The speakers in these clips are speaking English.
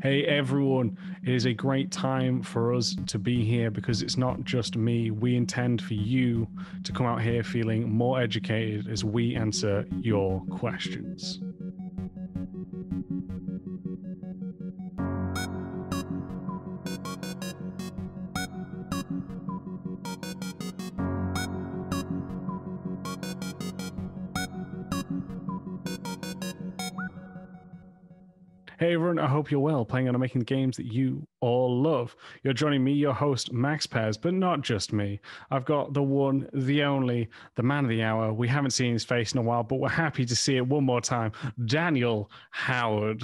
Hey everyone, it is a great time for us to be here because it's not just me. We intend for you to come out here feeling more educated as we answer your questions. Hey everyone, I hope you're well, playing and making the games that you all love. You're joining me, your host, Max Pez, but not just me. I've got the one, the only, the man of the hour. We haven't seen his face in a while, but we're happy to see it one more time. Daniel Howard.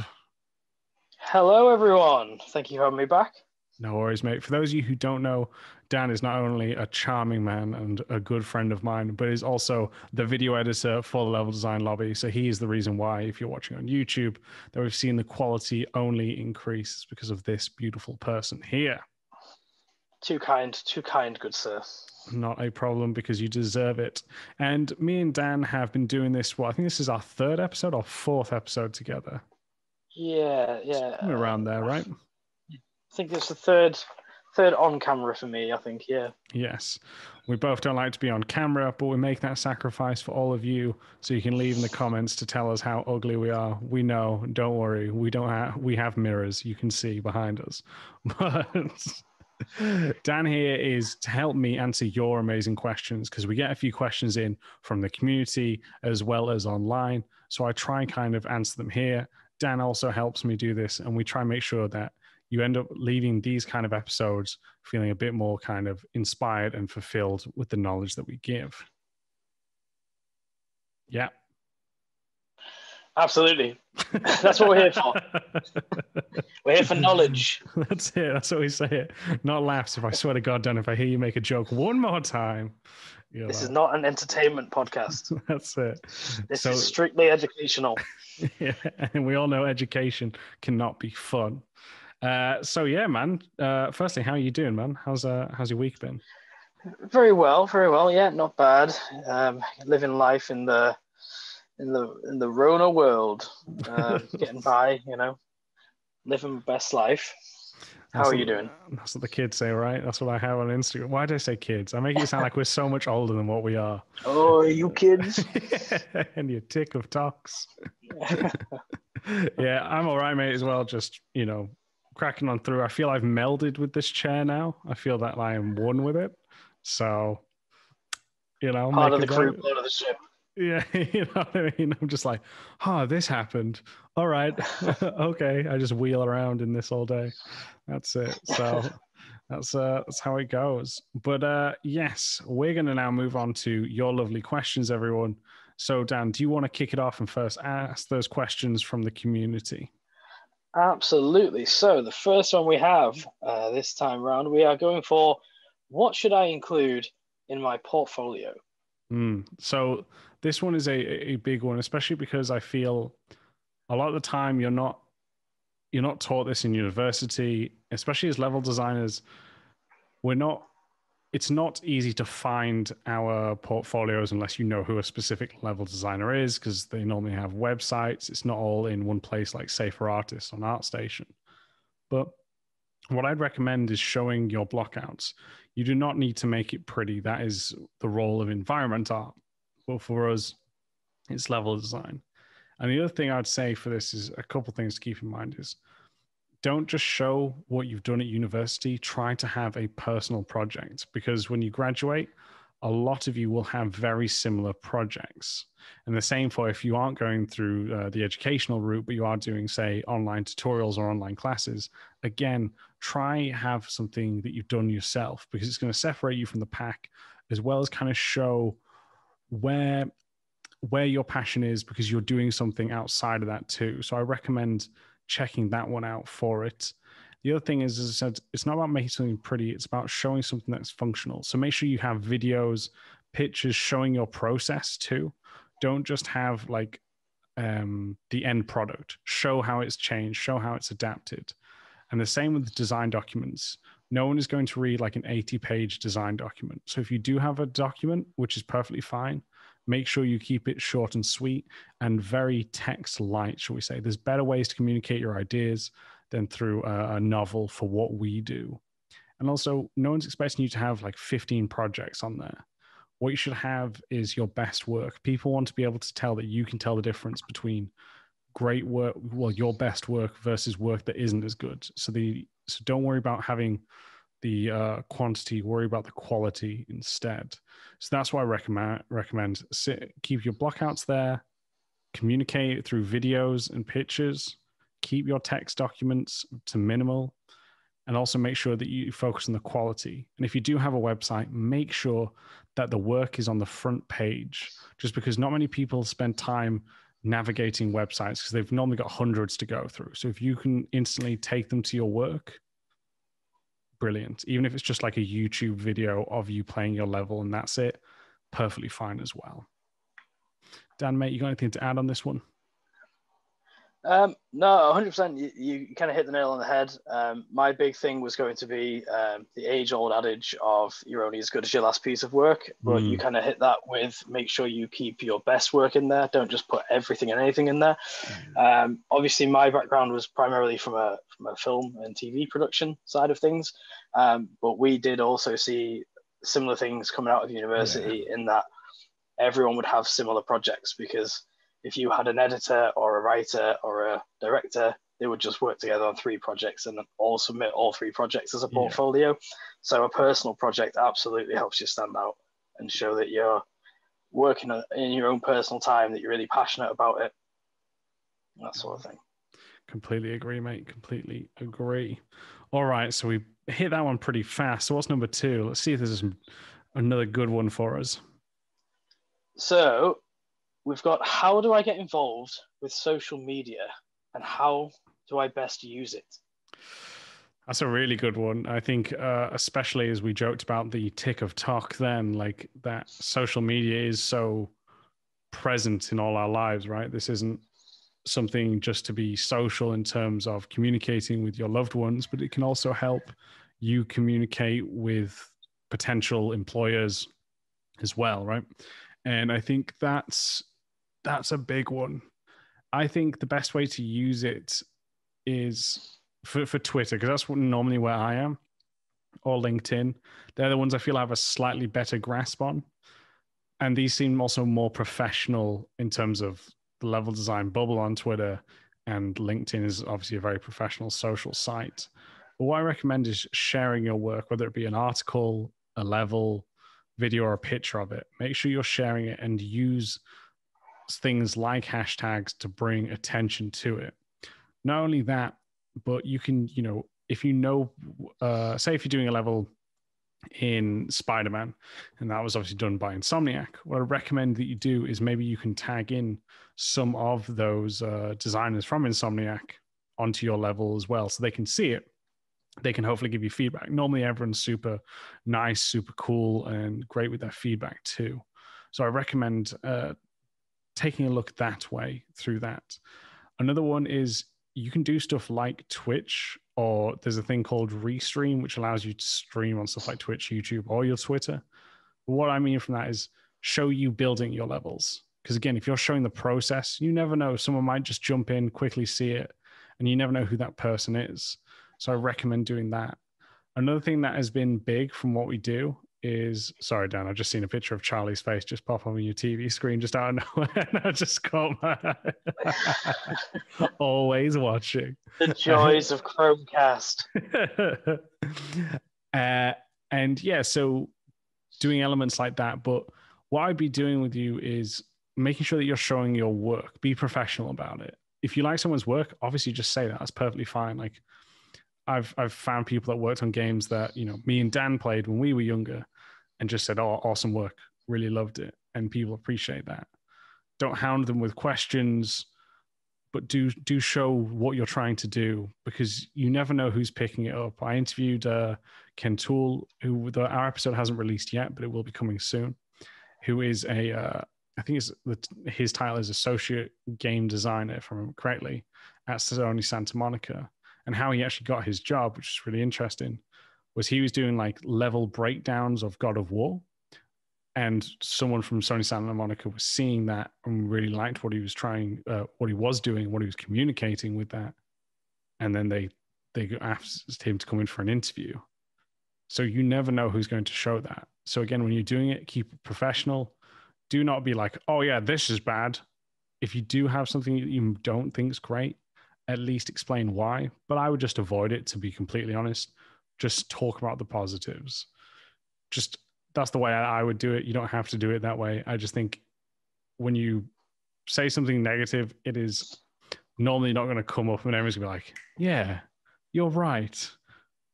Hello, everyone. Thank you for having me back. No worries, mate. For those of you who don't know, Dan is not only a charming man and a good friend of mine, but is also the video editor for the Level Design Lobby. So he is the reason why, if you're watching on YouTube, that we've seen the quality only increase because of this beautiful person here. Too kind, good sir. Not a problem, because you deserve it. And me and Dan have been doing this, I think this is our third episode or fourth episode together. Yeah. Somewhere around there, right? I think it's the third on camera for me, I think, yeah. Yes. We both don't like to be on camera, but we make that sacrifice for all of you, so you can leave in the comments to tell us how ugly we are. We know, don't worry. We have mirrors you can see behind us. But Dan here is to help me answer your amazing questions, because we get a few questions in from the community as well as online. So I try and kind of answer them here. Dan also helps me do this, and we try and make sure that you end up leaving these kind of episodes feeling a bit more kind of inspired and fulfilled with the knowledge that we give. Yeah. Absolutely. That's what we're here for. We're here for knowledge. That's it. That's what we say it. Not laughs. If I swear to God, Dan, if I hear you make a joke one more time. This is not an entertainment podcast. That's it. This is strictly educational. Yeah, and we all know education cannot be fun. So yeah, man. Firstly, how are you doing, man? How's your week been? Very well. Yeah, not bad. Living life in the Rona world, getting by. Living my best life. How are you doing? That's what the kids say, right? That's what I have on Instagram. Why do I say kids? I make it sound like we're so much older than what we are. Oh, you kids! And your tick of talks. Yeah, I'm all right, mate. As well, just cracking on through. I feel I've melded with this chair now. I feel that I am one with it. So, part of the crew, part of the ship. Yeah, you know what I mean? I'm just like, this happened. All right. Okay. I just wheel around in this all day. That's it. So that's how it goes. But yes, we're going to now move on to your lovely questions, everyone. So Dan, do you want to kick it off and first ask those questions from the community? Absolutely. So the first one we have this time around, we are going for, what should I include in my portfolio? So this one is a big one, especially because I feel a lot of the time you're not taught this in university, especially as level designers. It's not easy to find our portfolios unless you know who a specific level designer is, because they normally have websites. It's not all in one place like, say, for artists on ArtStation. But what I'd recommend is showing your blockouts. You do not need to make it pretty. That is the role of environment art. But for us, it's level design. And the other thing I'd say for this is a couple things to keep in mind is, don't just show what you've done at university. Try to have a personal project, because when you graduate, a lot of you will have very similar projects. And the same for if you aren't going through the educational route, but you are doing, say, online tutorials or online classes. Again, try have something that you've done yourself, because it's going to separate you from the pack, as well as kind of show where your passion is, because you're doing something outside of that too. So I recommend checking that one out for it. The other thing is, as I said, it's not about making something pretty. It's about showing something that's functional. So make sure you have videos, pictures showing your process too. Don't just have like the end product. Show how it's changed, show how it's adapted. And the same with the design documents. No one is going to read like an 80-page design document. So if you do have a document, which is perfectly fine, Make sure you keep it short and sweet and very text light, shall we say. There's better ways to communicate your ideas than through a novel for what we do. And also, no one's expecting you to have like 15 projects on there. What you should have is your best work. People want to be able to tell that you can tell the difference between great work, well, your best work versus work that isn't as good. So don't worry about having the quantity, worry about the quality instead. So that's why I recommend keep your blockouts there, communicate through videos and pictures, keep your text documents to minimal, and also make sure that you focus on the quality. And if you do have a website, make sure that the work is on the front page, just because not many people spend time navigating websites because they've normally got hundreds to go through. So if you can instantly take them to your work, brilliant. Even if it's just like a YouTube video of you playing your level and that's it, perfectly fine as well. Dan, mate, you got anything to add on this one? No, 100%. You kind of hit the nail on the head. My big thing was going to be the age-old adage of you're only as good as your last piece of work, but you kind of hit that with make sure you keep your best work in there. Don't just put everything and anything in there. Obviously, my background was primarily from a film and TV production side of things, but we did also see similar things coming out of university in that everyone would have similar projects, because if you had an editor or a writer or a director, they would just work together on 3 projects and all submit all 3 projects as a portfolio. So a personal project absolutely helps you stand out and show that you're working in your own personal time, that you're really passionate about it, that sort of thing. Completely agree, mate. Completely agree. All right, so we hit that one pretty fast. So what's number 2? Let's see if there's another good one for us. So we've got, how do I get involved with social media and how do I best use it? That's a really good one. I think, especially as we joked about the tick of talk then, like that social media is so present in all our lives, right? This isn't something just to be social in terms of communicating with your loved ones, but it can also help you communicate with potential employers as well, right? And I think that's a big one. I think the best way to use it is for Twitter, because that's normally where I am, or LinkedIn. They're the ones I feel I have a slightly better grasp on. And these seem also more professional in terms of the level design bubble on Twitter, and LinkedIn is obviously a very professional social site. But what I recommend is sharing your work, whether it be an article, a level, video, or a picture of it. Make sure you're sharing it and use things like hashtags to bring attention to it. Not only that, but you can, if say if you're doing a level in Spider-Man, and that was obviously done by Insomniac, what I recommend that you do is maybe you can tag in some of those designers from Insomniac onto your level as well, so they can see it. They can hopefully give you feedback. Normally everyone's super nice, super cool, and great with their feedback too. So I recommend taking a look that way through that. Another one is you can do stuff like Twitch, or there's a thing called Restream, which allows you to stream on stuff like Twitch, YouTube, or your Twitter. But what I mean from that is show you building your levels. Because again, if you're showing the process, you never know. Someone might just jump in, quickly see it, and you never know who that person is. So I recommend doing that. Another thing that has been big from what we do is, sorry, Dan, I've just seen a picture of Charlie's face just pop up on your TV screen just out of nowhere. And I just caught my eye. Always watching. The joys of Chromecast. And yeah, so doing elements like that. But what I'd be doing with you is making sure that you're showing your work. Be professional about it. If you like someone's work, obviously just say that. That's perfectly fine. Like, I've found people that worked on games that, me and Dan played when we were younger and just said, oh, awesome work. Really loved it. And people appreciate that. Don't hound them with questions, but do show what you're trying to do, because you never know who's picking it up. I interviewed Ken Toole, who our episode hasn't released yet, but it will be coming soon, who is I think his title is Associate Game Designer, if I remember correctly, at Sony Santa Monica. And how he actually got his job, which is really interesting, was he was doing like level breakdowns of God of War. and someone from Sony Santa Monica was seeing that and really liked what he was what he was doing, what he was communicating with that, and then they asked him to come in for an interview. So you never know who's going to show that. So again, when you're doing it, keep it professional. Do not be like, oh yeah, this is bad. If you do have something that you don't think is great, at least explain why. But I would just avoid it, to be completely honest. Just talk about the positives. Just that's the way I would do it. You don't have to do it that way. I just think when you say something negative, it is normally not going to come up and everyone's going to be like, yeah, you're right.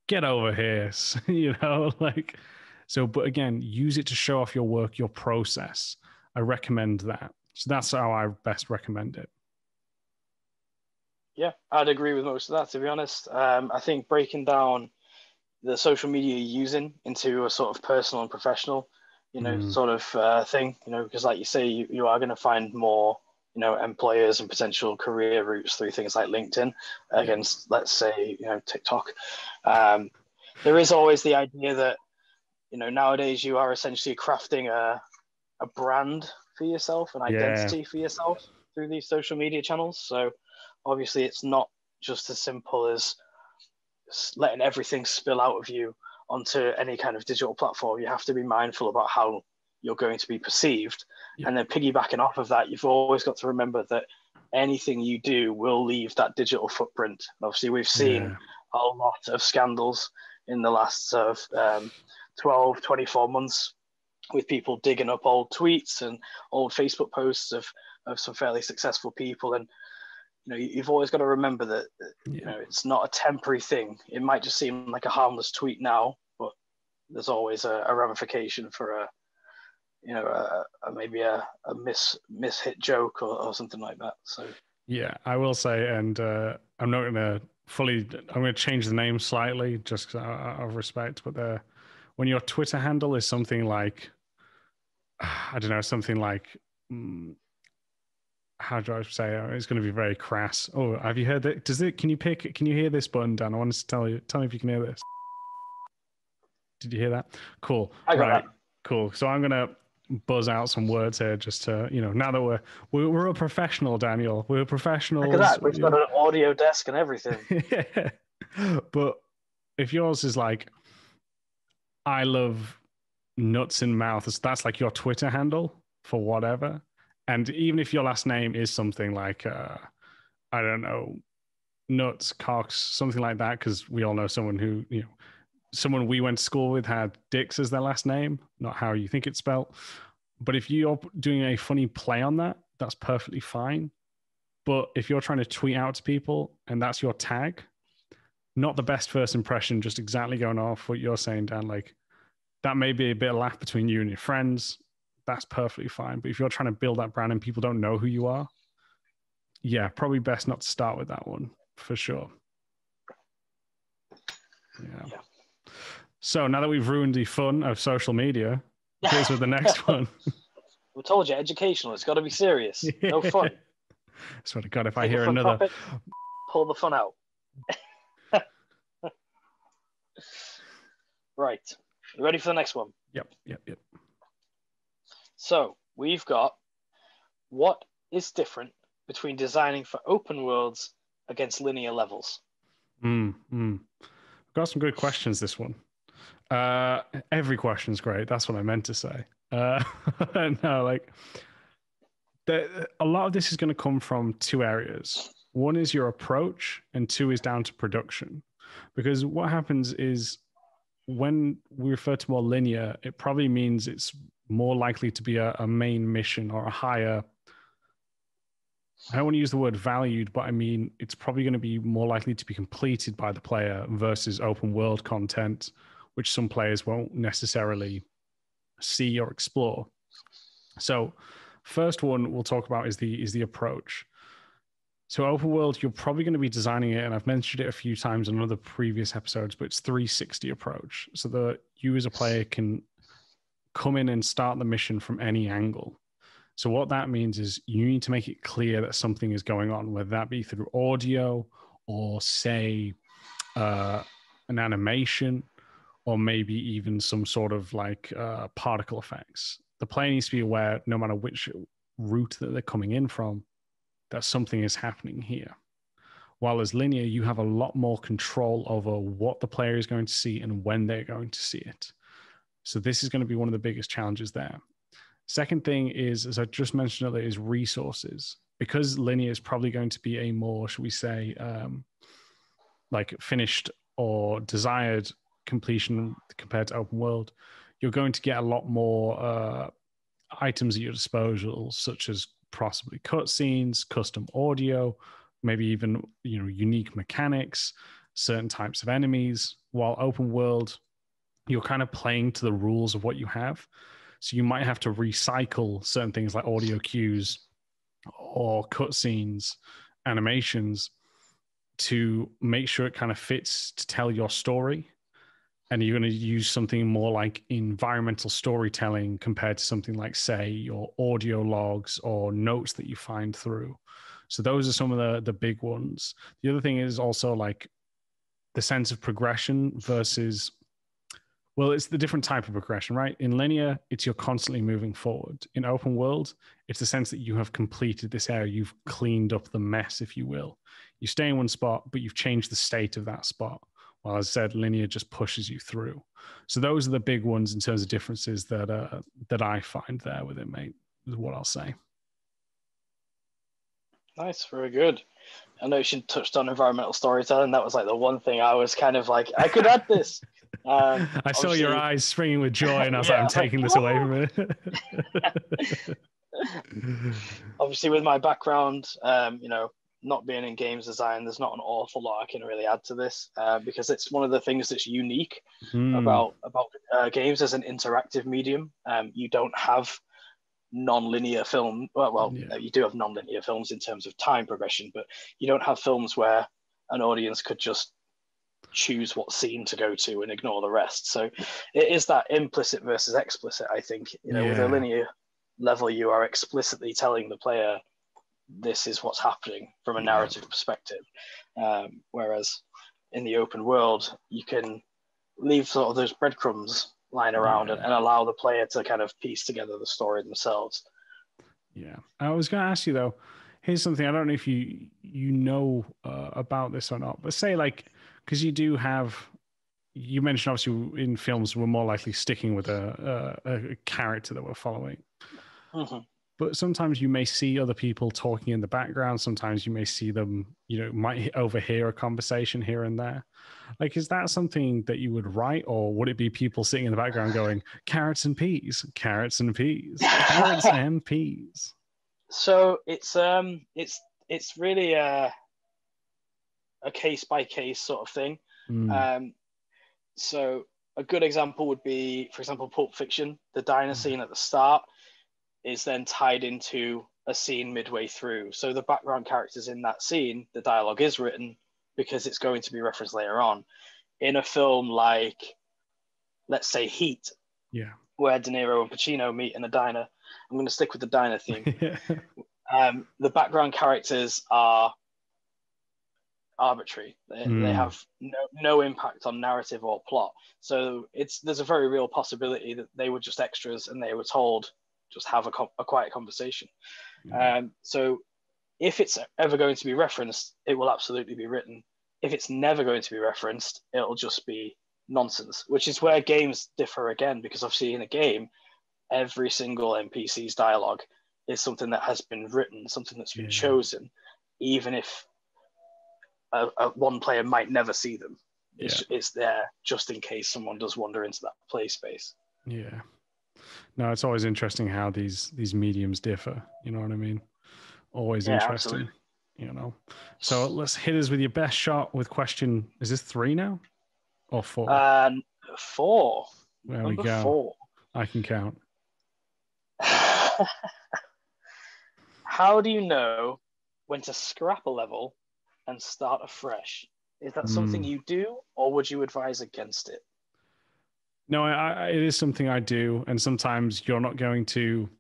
Get over here. Like, so, but again, use it to show off your work, your process. I recommend that. So that's how I best recommend it. Yeah, I'd agree with most of that, to be honest. I think breaking down the social media you're using into a sort of personal and professional, sort of thing, because like you say, you are going to find more, employers and potential career routes through things like LinkedIn against, let's say, TikTok. There is always the idea that, nowadays you are essentially crafting a brand for yourself, an identity for yourself through these social media channels. So obviously it's not just as simple as letting everything spill out of you onto any kind of digital platform. You have to be mindful about how you're going to be perceived. And then piggybacking off of that, you've always got to remember that anything you do will leave that digital footprint. And obviously we've seen a lot of scandals in the last 12, 24 months with people digging up old tweets and old Facebook posts of some fairly successful people. And you've always got to remember that it's not a temporary thing. It might just seem like a harmless tweet now, but there's always a ramification for maybe a mishit joke or something like that. So yeah, I will say, and I'm not going to I'm going to change the name slightly just out of respect, but when your Twitter handle is something like, I don't know, something like, how do I say it? It's going to be very crass. Oh, have you heard that? Can you hear this button, Dan? I wanted to tell me if you can hear this. Did you hear that? Cool. I got that. Cool. So I'm going to buzz out some words here just to, now that we're a professional, Daniel. We're professionals. Look at that. We've got an audio desk and everything. Yeah. But if yours is like, I love nuts in mouth, that's like your Twitter handle for whatever. And even if your last name is something like, I don't know, nuts, cocks, something like that, because we all know someone who, someone we went to school with had dicks as their last name, not how you think it's spelled. But if you're doing a funny play on that, that's perfectly fine. But if you're trying to tweet out to people and that's your tag, not the best first impression, just exactly going off what you're saying, Dan, like that may be a bit of laugh between you and your friends. That's perfectly fine. But if you're trying to build that brand and people don't know who you are, yeah, probably best not to start with that one for sure. Yeah. So now that we've ruined the fun of social media, here's with the next one. We told you, educational. It's got to be serious. No fun. I swear to God, if I hear another... Topic, pull the fun out. Right. You ready for the next one? Yep. So we've got, what is different between designing for open worlds against linear levels? We've got some good questions, this one. Every question's great. That's what I meant to say. No, like a lot of this is going to come from two areas. One is your approach, and two is down to production. Because what happens is when we refer to more linear, it probably means it's more likely to be a main mission or a higher. I don't want to use the word valued, but I mean, it's probably going to be more likely to be completed by the player versus open world content, which some players won't necessarily see or explore. So first one we'll talk about is the approach. So open world, you're probably going to be designing it, and I've mentioned it a few times in other previous episodes, but it's 360 approach. So that you as a player can come in and start the mission from any angle. So what that means is you need to make it clear that something is going on, whether that be through audio or say an animation, or maybe even some sort of like particle effects. the player needs to be aware, no matter which route that they're coming in from, that something is happening here. While as linear, you have a lot more control over what the player is going to see and when they're going to see it. So this is going to be one of the biggest challenges there. Second thing is, as I just mentioned earlier, is resources. Because linear is probably going to be a more, should we say, like finished or desired completion compared to open world, you're going to get a lot more items at your disposal, such as possibly cutscenes, custom audio, maybe even unique mechanics, certain types of enemies. While open world, you're kind of playing to the rules of what you have. So you might have to recycle certain things like audio cues or cutscenes, animations, to make sure it kind of fits to tell your story. And you're going to use something more like environmental storytelling compared to something like, say, your audio logs or notes that you find through. So those are some of the big ones. The other thing is also like the sense of progression versus, well, it's the different type of progression, right? In linear, it's you're constantly moving forward. In open world, it's the sense that you have completed this area. You've cleaned up the mess, if you will. You stay in one spot, but you've changed the state of that spot. Well, as I said, linear just pushes you through. So those are the big ones in terms of differences that I find there with it, mate, is what I'll say. Nice, very good. I know you touched on environmental storytelling. That was like the one thing I was kind of like, I could add this. I saw your eyes springing with joy, and I was like, I'm taking this away from it. Obviously, with my background, not being in games design, there's not an awful lot I can really add to this because it's one of the things that's unique about games as an interactive medium. You don't have non-linear film. You do have non-linear films in terms of time progression, but you don't have films where an audience could just choose what scene to go to and ignore the rest. So it is that implicit versus explicit. I think with a linear level, you are explicitly telling the player this is what's happening from a narrative perspective, whereas in the open world you can leave sort of those breadcrumbs lying around and allow the player to kind of piece together the story themselves. I was going to ask you though, here's something I don't know if you know about this or not, but say like, because you mentioned obviously in films we're more likely sticking with a character that we're following. But sometimes you may see other people talking in the background. Sometimes you may see them, might overhear a conversation here and there. Like, is that something that you would write, or would it be people sitting in the background going, carrots and peas, carrots and peas, carrots and peas? So it's really a case by case sort of thing. So a good example would be, for example, Pulp Fiction. The diner scene at the start is then tied into a scene midway through. So the background characters in that scene, the dialogue is written because it's going to be referenced later on. In a film like, let's say, Heat, where De Niro and Pacino meet in a diner, I'm going to stick with the diner theme. The background characters are arbitrary. They have no impact on narrative or plot. So there's a very real possibility that they were just extras and they were told, just have a quiet conversation. So if it's ever going to be referenced, it will absolutely be written. If it's never going to be referenced, it'll just be nonsense, which is where games differ again, because obviously in a game, every single NPC's dialogue is something that has been written, something that's been chosen, even if one player might never see them. It's there just in case someone does wander into that play space. No, it's always interesting how these mediums differ. You know what I mean? Always interesting. Absolutely. So let's hit us with your best shot with question. Is this 3 now or 4? 4. There we go. 4. I can count. How do you know when to scrap a level and start afresh? Is that something you do, or would you advise against it? No, it is something I do. And sometimes you're not going to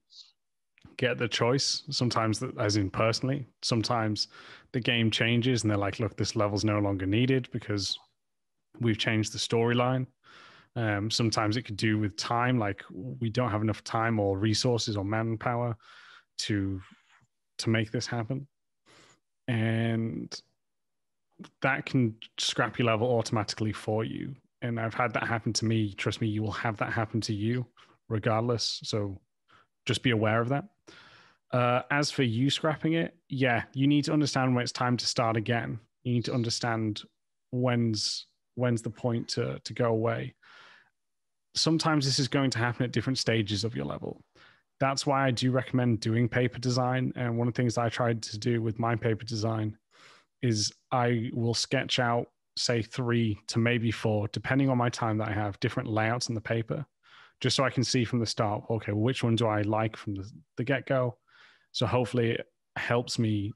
get the choice. Sometimes, as in personally, sometimes the game changes and they're like, look, this level's no longer needed because we've changed the storyline. Sometimes it could do with time, like we don't have enough time or resources or manpower to make this happen. And that can scrap your level automatically for you. And I've had that happen to me. Trust me, you will have that happen to you regardless. So just be aware of that. As for you scrapping it, yeah, you need to understand when it's time to start again. You need to understand when's the point to go away. Sometimes this is going to happen at different stages of your level. That's why I do recommend doing paper design. And one of the things I tried to do with my paper design is I will sketch out, say, 3 to maybe 4, depending on my time that I have, different layouts on the paper, just so I can see from the start, okay, which one do I like from the get-go? So hopefully it helps me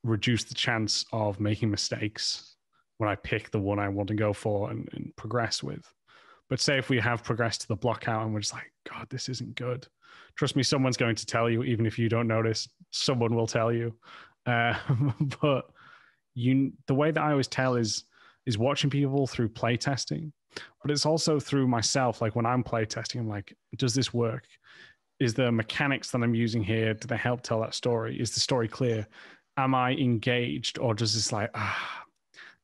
reduce the chance of making mistakes when I pick the one I want to go for and progress with. But say if we have progressed to the block out and we're just like, God, this isn't good. Trust me, someone's going to tell you, even if you don't notice, someone will tell you. But the way that I always tell is watching people through playtesting, but it's also through myself. Like when I'm playtesting, I'm like, does this work? Is the mechanics that I'm using here, do they help tell that story? Is the story clear? Am I engaged? Or does this like,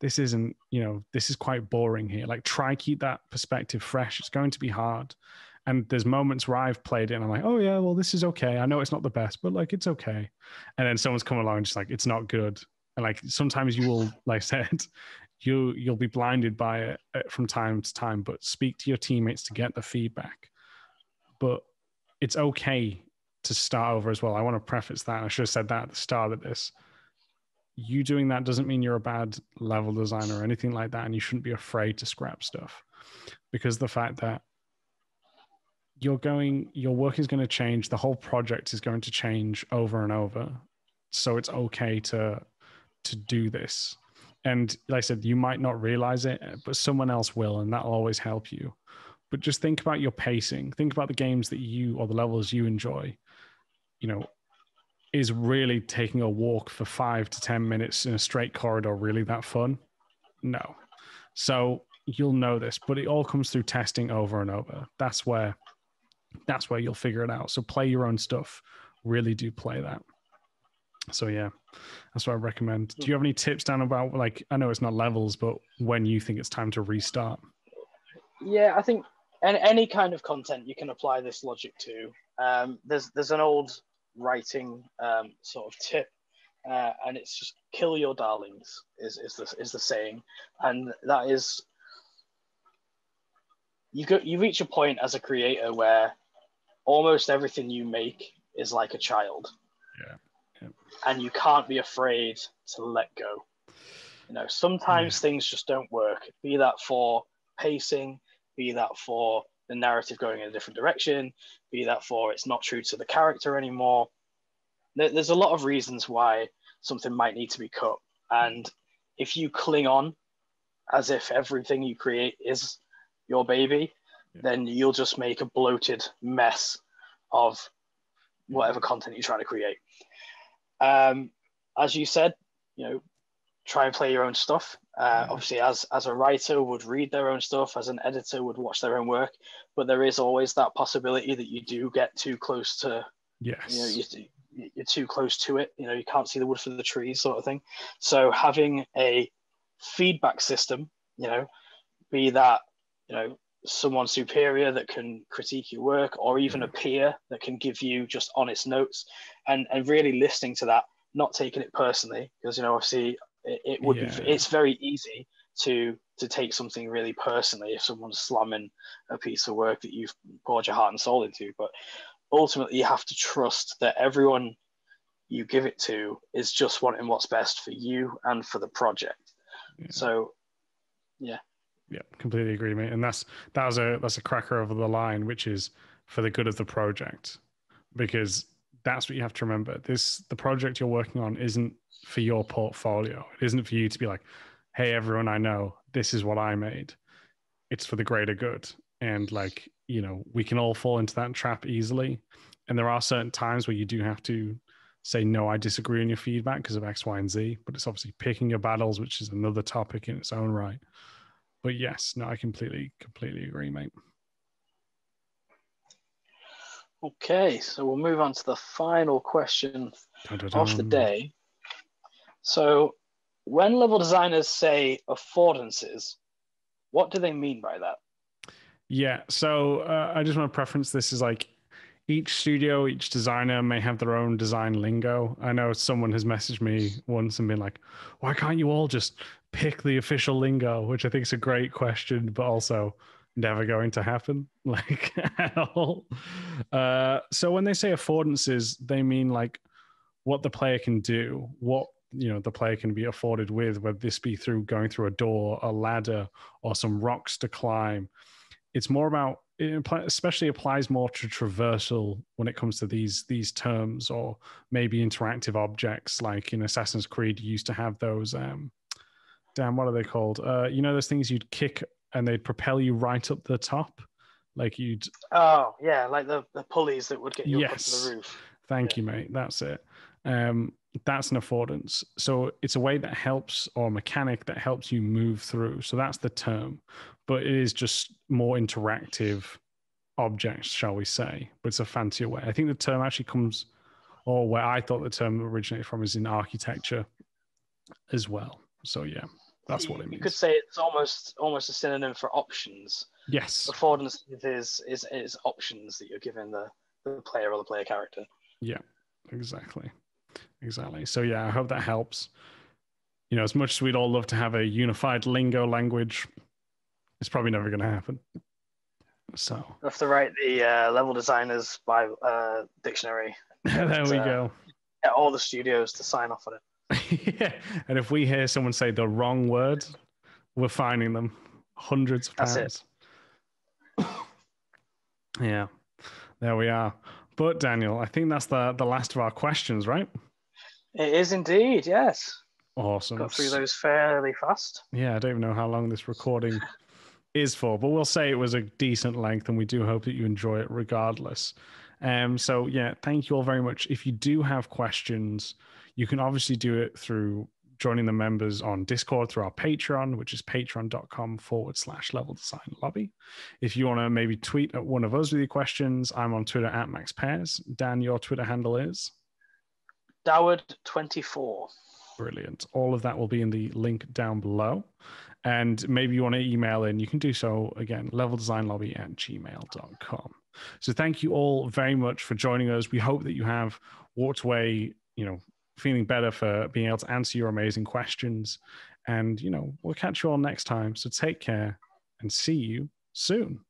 this isn't, this is quite boring here. Like try keep that perspective fresh. It's going to be hard. And there's moments where I've played it and I'm like, oh yeah, well, this is okay. I know it's not the best, but like, it's okay. And then someone's come along and just like, it's not good. And like, sometimes you will, like I said, you'll be blinded by it from time to time, but speak to your teammates to get the feedback. But it's okay to start over as well. I want to preface that. I should have said that at the start of this. You doing that doesn't mean you're a bad level designer or anything like that. And you shouldn't be afraid to scrap stuff, because the fact that your work is going to change, the whole project is going to change over and over. So it's okay to do this. And like I said, you might not realize it, but someone else will, and that'll always help you. But just think about your pacing. Think about the games that you, or the levels you enjoy. Is really taking a walk for 5 to 10 minutes in a straight corridor really that fun? No. So you'll know this, but it all comes through testing over and over. That's where you'll figure it out. So play your own stuff. Really do play that. So yeah, that's what I recommend. Do you have any tips, Dan, about, like, I know it's not levels, but when you think it's time to restart? Yeah, I think any kind of content you can apply this logic to. There's an old writing sort of tip, and it's just kill your darlings is the saying, and that is you reach a point as a creator where almost everything you make is like a child. Yeah. And you can't be afraid to let go. Sometimes things just don't work, be that for pacing, be that for the narrative going in a different direction, be that for it's not true to the character anymore. There's a lot of reasons why something might need to be cut. And if you cling on as if everything you create is your baby, then you'll just make a bloated mess of whatever content you're trying to create. As you said, try and play your own stuff. Obviously, as a writer would read their own stuff, as an editor would watch their own work, but there is always that possibility that you do get too close to, you're too close to it. You can't see the wood for the trees, sort of thing. So having a feedback system, be that, someone superior that can critique your work, or even a peer that can give you just honest notes, and really listening to that, not taking it personally, because obviously it would be, it's very easy to take something really personally if someone's slamming a piece of work that you've poured your heart and soul into. But ultimately you have to trust that everyone you give it to is just wanting what's best for you and for the project. So yeah, completely agree, mate. And that's a cracker over the line, which is for the good of the project, because that's what you have to remember. The project you're working on isn't for your portfolio. It isn't for you to be like, hey, everyone I know, this is what I made. It's for the greater good. And like, we can all fall into that trap easily. And there are certain times where you do have to say, no, I disagree on your feedback because of X, Y, and Z. But it's obviously picking your battles, which is another topic in its own right. But yes, no, I completely agree, mate. Okay, so we'll move on to the final question of the Dun-dun-dun. day. So, when level designers say affordances, what do they mean by that? Yeah, so I just want to preference this as like each studio, each designer may have their own design lingo. I know someone has messaged me once and been like, why can't you all just pick the official lingo? Which I think is a great question, but also never going to happen, like at all. So when they say affordances, they mean like what the player can do, what the player can be afforded with, whether this be through going through a door, a ladder, or some rocks to climb. It's more about, it especially applies more to traversal when it comes to these terms, or maybe interactive objects. Like in Assassin's Creed, you used to have those what are they called, those things you'd kick and they'd propel you right up the top, like you'd Like the pulleys that would get you up onto the yes, roof. thank you, mate, that's it. That's an affordance. So it's a way that helps, or a mechanic that helps you move through. So that's the term, but it is just more interactive objects, shall we say? But it's a fancier way. I think the term actually comes, or where I thought the term originated from, is in architecture as well. So yeah, that's what it You could means. say it's almost a synonym for options. Yes. Affordance is options that you're giving the player or the player character. Yeah, exactly. So yeah, I hope that helps. As much as we'd all love to have a unified lingo language, it's probably never going to happen. So You have to write the level designers by dictionary. there we go. Get all the studios to sign off on it. Yeah. And if we hear someone say the wrong word, we're fining them hundreds of pounds. Yeah, there we are. But Daniel, I think that's the last of our questions, right? It is indeed, yes. Awesome. Got through those fairly fast. Yeah, I don't even know how long this recording is for, but we'll say it was a decent length, and we do hope that you enjoy it regardless. So yeah, thank you all very much. If you do have questions, you can obviously do it through joining the members on Discord through our Patreon, which is patreon.com/level design lobby. If you want to maybe tweet at one of us with your questions, I'm on Twitter at Max Pears. Dan, your Twitter handle is Doward24. Brilliant. All of that will be in the link down below. And maybe you want to email in, you can do so again, leveldesignlobby@gmail.com. So thank you all very much for joining us. We hope that you have walked away, feeling better for being able to answer your amazing questions. And, we'll catch you all next time. So take care and see you soon.